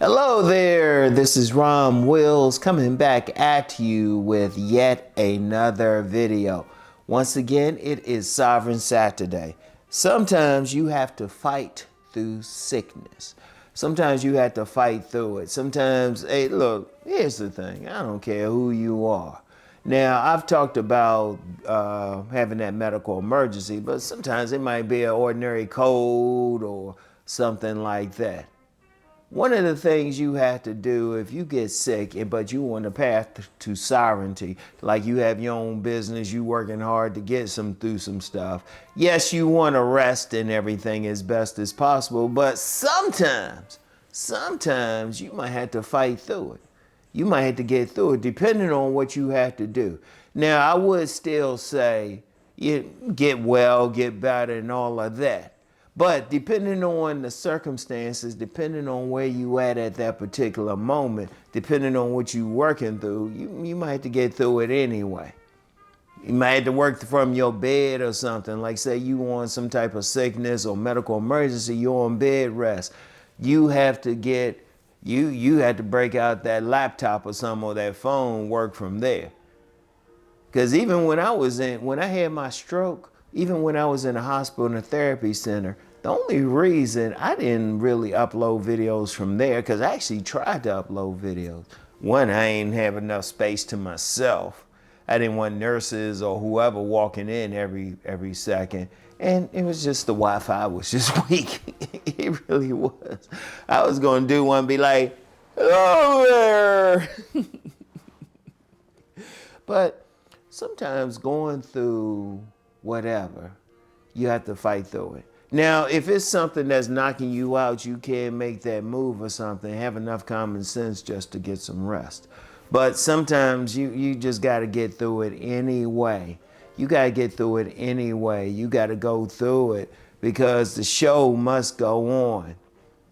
Hello there, this is Rom Wills coming back at you with yet another video. Once again, it is Sovereign Saturday. Sometimes you have to fight through sickness. Sometimes you have to fight through it. Sometimes, hey, look, here's the thing. I don't care who you are. Now, I've talked about having that medical emergency, but sometimes it might be an ordinary cold or something like that. One of the things you have to do if you get sick, but you on the path to sovereignty, like you have your own business, you working hard to get through some stuff. Yes, you want to rest and everything as best as possible, but sometimes you might have to fight through it. You might have to get through it depending on what you have to do. Now, I would still say get well, get better and all of that. But depending on the circumstances, depending on where you at that particular moment, depending on what you're working through, you might have to get through it anyway. You might have to work from your bed or something. Like say you on some type of sickness or medical emergency, you're on bed rest. You have to you had to break out that laptop or something or that phone, work from there. Because even when I had my stroke, even when I was in a hospital and a therapy center, the only reason I didn't really upload videos from there, because I actually tried to upload videos. One, I ain't have enough space to myself. I didn't want nurses or whoever walking in every second. And it was just the Wi-Fi was just weak. It really was. I was gonna do one, be like, hello there. But sometimes going through whatever, you have to fight through it. Now, if it's something that's knocking you out, you can't make that move or something, have enough common sense just to get some rest. But sometimes you just got to get through it anyway. You got to get through it anyway. You got to go through it because the show must go on.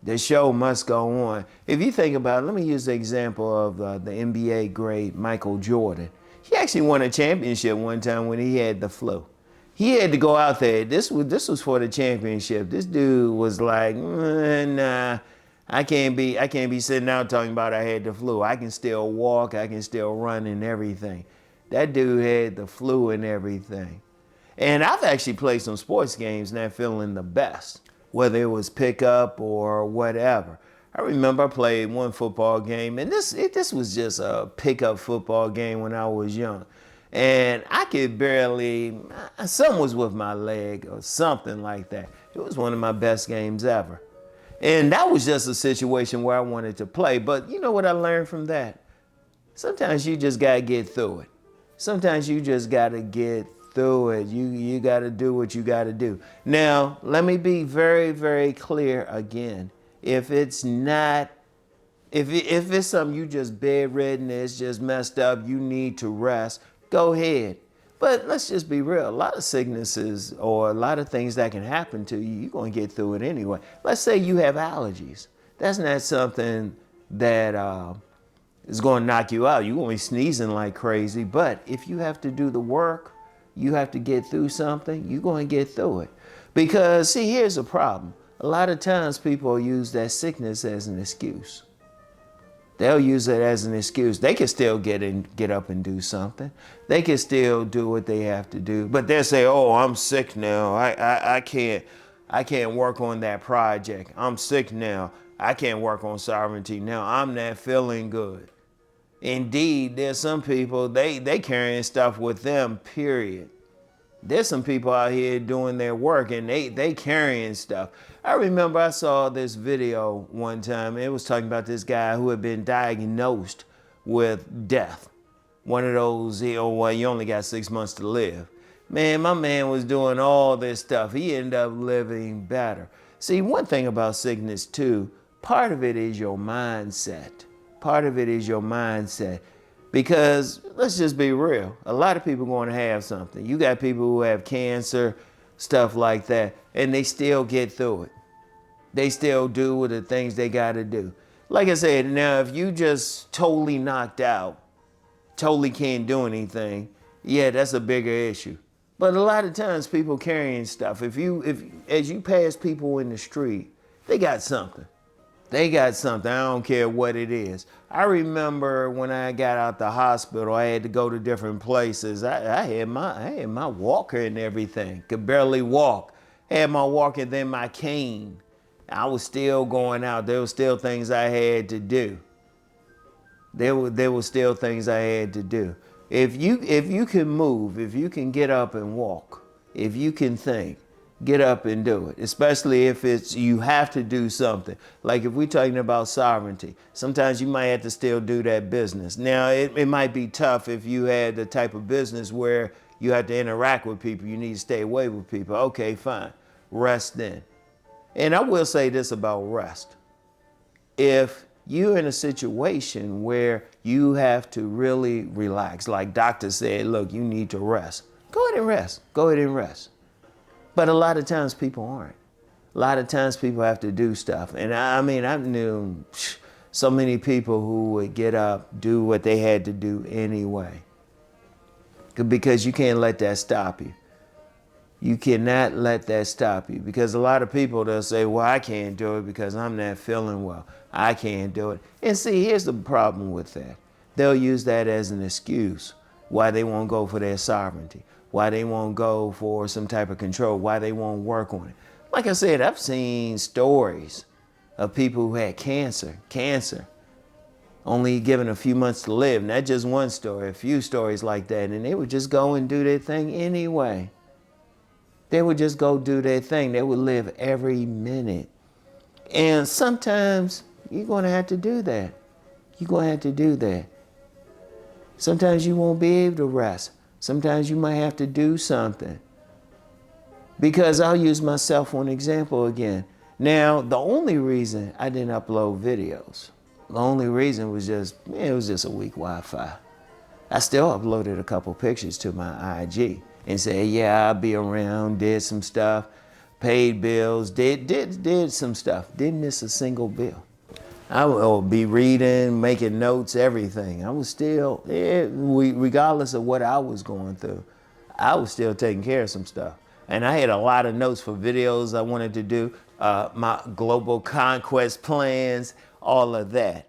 The show must go on. If you think about it, let me use the example of the NBA great Michael Jordan. He actually won a championship one time when he had the flu. He had to go out there. This was for the championship. This dude was like, nah, I can't be sitting out talking about I had the flu. I can still walk, I can still run and everything. That dude had the flu and everything. And I've actually played some sports games not feeling the best, whether it was pickup or whatever. I remember I played one football game, and this was just a pickup football game when I was young. And I could barely, something was with my leg or something like that. It was one of my best games ever. And that was just a situation where I wanted to play. But you know what I learned from that? Sometimes you just gotta get through it. Sometimes you just gotta get through it. You gotta do what you gotta do. Now, let me be very, very clear again. If it's something you just bedridden, it's just messed up, you need to rest, go ahead. But let's just be real. A lot of sicknesses or a lot of things that can happen to you, you're going to get through it anyway. Let's say you have allergies. That's not something that is going to knock you out. You're going to be sneezing like crazy. But if you have to do the work, you have to get through something, you're going to get through it. Because, see, here's the problem. A lot of times people use that sickness as an excuse. They'll use it as an excuse. They can still get up and do something. They can still do what they have to do. But they'll say, oh, I'm sick now. I can't work on that project. I'm sick now. I can't work on sovereignty now. I'm not feeling good. Indeed, there's some people, they carrying stuff with them, period. There's some people out here doing their work and they carrying stuff. I remember I saw this video one time. It was talking about this guy who had been diagnosed with death. One of those, you only got 6 months to live. Man, my man was doing all this stuff. He ended up living better. See, one thing about sickness too, part of it is your mindset. Part of it is your mindset. Because let's just be real, a lot of people are going to have something. You got people who have cancer, stuff like that, and they still get through it. They still do the things they got to do. Like I said, now if you just totally knocked out, totally can't do anything, yeah, that's a bigger issue. But a lot of times people carrying stuff. If as you pass people in the street, they got something. They got something. I don't care what it is. I remember when I got out the hospital, I had to go to different places. I had my walker and everything. Could barely walk. Had my walker, then my cane. I was still going out. There were still things I had to do. There were still things I had to do. If you can move, if you can get up and walk, if you can think, get up and do it. Especially if it's you have to do something. Like if we're talking about sovereignty, sometimes you might have to still do that business. Now it might be tough if you had the type of business where you have to interact with people, you need to stay away with people. Okay, fine. Rest then. And I will say this about rest. If you're in a situation where you have to really relax, like doctor said, look, you need to rest. Go ahead and rest. Go ahead and rest. But a lot of times people aren't. A lot of times people have to do stuff. And I mean, I knew so many people who would get up, do what they had to do anyway. Because you can't let that stop you. You cannot let that stop you, because a lot of people, they'll say, well, I can't do it because I'm not feeling well. I can't do it. And see, here's the problem with that. They'll use that as an excuse why they won't go for their sovereignty, why they won't go for some type of control, why they won't work on it. Like I said, I've seen stories of people who had cancer, only given a few months to live. Not just one story, a few stories like that. And they would just go and do their thing anyway. They would just go do their thing. They would live every minute. And sometimes you're going to have to do that. You're going to have to do that. Sometimes you won't be able to rest. Sometimes you might have to do something. Because I'll use myself for an example again. Now, the only reason I didn't upload videos, the only reason was it was just a weak Wi-Fi. I still uploaded a couple pictures to my IG and said, yeah, I'll be around, did some stuff, paid bills, did some stuff, didn't miss a single bill. I would be reading, making notes, everything. I was still, regardless of what I was going through, I was still taking care of some stuff. And I had a lot of notes for videos I wanted to do, my global conquest plans, all of that.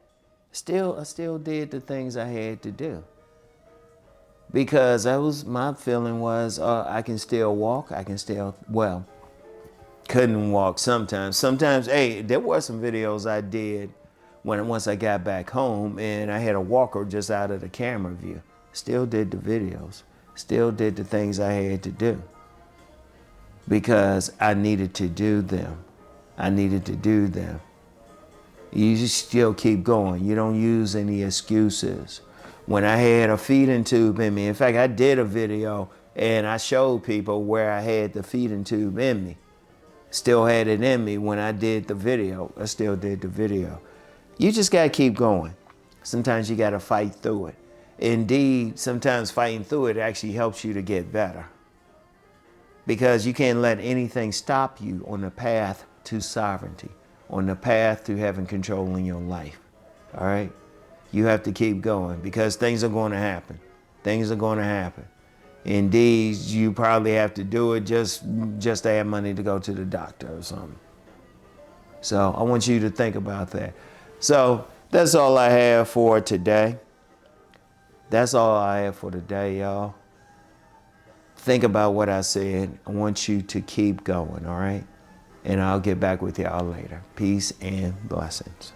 I still did the things I had to do. Because my feeling was, I can still walk, couldn't walk sometimes. Sometimes, hey, there were some videos I did once I got back home and I had a walker just out of the camera view. Still did the videos, still did the things I had to do. Because I needed to do them. You just still keep going. You don't use any excuses. When I had a feeding tube in me, in fact, I did a video and I showed people where I had the feeding tube in me. Still had it in me when I did the video. I still did the video. You just gotta keep going. Sometimes you gotta fight through it. Indeed, sometimes fighting through it actually helps you to get better. Because you can't let anything stop you on the path to sovereignty, on the path to having control in your life, all right? You have to keep going because things are going to happen. Things are going to happen. Indeed, you probably have to do it just to have money to go to the doctor or something. So I want you to think about that. So that's all I have for today. That's all I have for today, y'all. Think about what I said. I want you to keep going, all right? And I'll get back with y'all later. Peace and blessings.